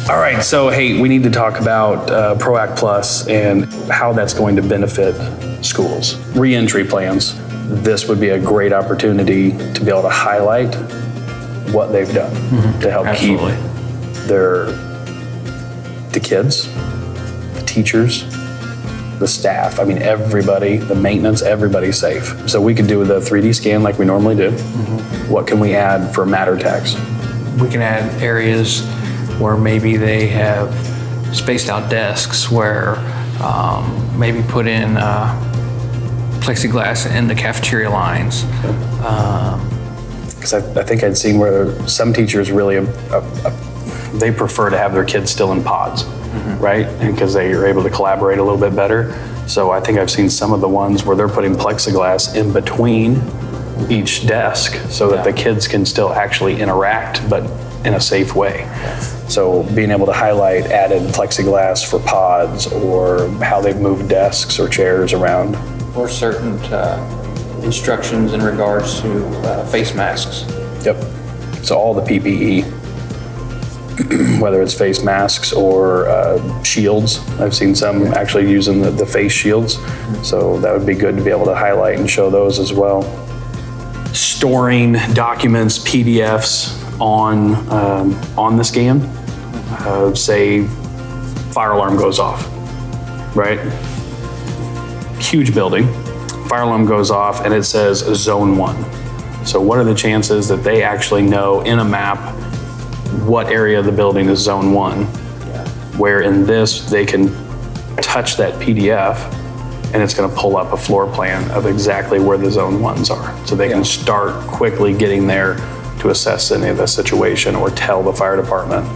All right, so hey, we need to talk about ProAct Plus and how that's going to benefit schools. Re-entry plans. This would be a great opportunity to be able to highlight what they've done to help Absolutely. keep the kids, the teachers, the staff, I mean, everybody, the maintenance, everybody safe. So we could do the 3D scan like we normally do. What can we add for matter tags? We can add areas where maybe they have spaced out desks where maybe put in plexiglass in the cafeteria lines. Because I think I'd seen where some teachers really, they prefer to have their kids still in pods, right? And because they are able to collaborate a little bit better. So I think I've seen some of the ones where they're putting plexiglass in between each desk so that the kids can still actually interact, but in a safe way. So being able to highlight added plexiglass for pods or how they've moved desks or chairs around. Or certain instructions in regards to face masks. Yep. So all the PPE, whether it's face masks or shields. I've seen some actually using the face shields. So that would be good to be able to highlight and show those as well. Storing documents, PDFs on the scan. Say fire alarm goes off, right? Huge building, fire alarm goes off and it says zone 1. So what are the chances that they actually know in a map what area of the building is zone 1? Where in this, they can touch that PDF and it's gonna pull up a floor plan of exactly where the zone 1s are. So they can start quickly getting there to assess any of the situation or tell the fire department,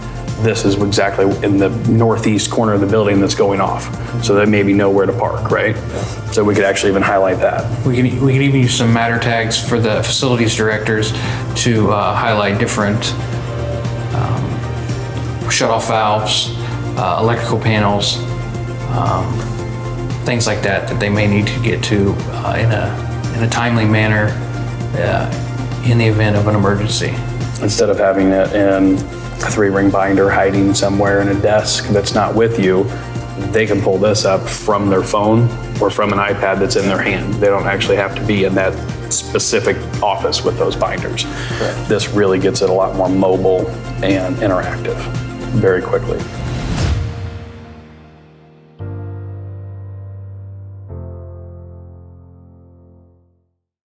this is exactly in the northeast corner of the building that's going off. So they maybe know where to park, right? So we could actually even highlight that. We can even use some matter tags for the facilities directors to highlight different shut-off valves, electrical panels, things like that they may need to get to in a timely manner in the event of an emergency. Instead of having it in a 3-ring binder hiding somewhere in a desk that's not with you, they can pull this up from their phone or from an iPad that's in their hand. They don't actually have to be in that specific office with those binders. This really gets it a lot more mobile and interactive very quickly.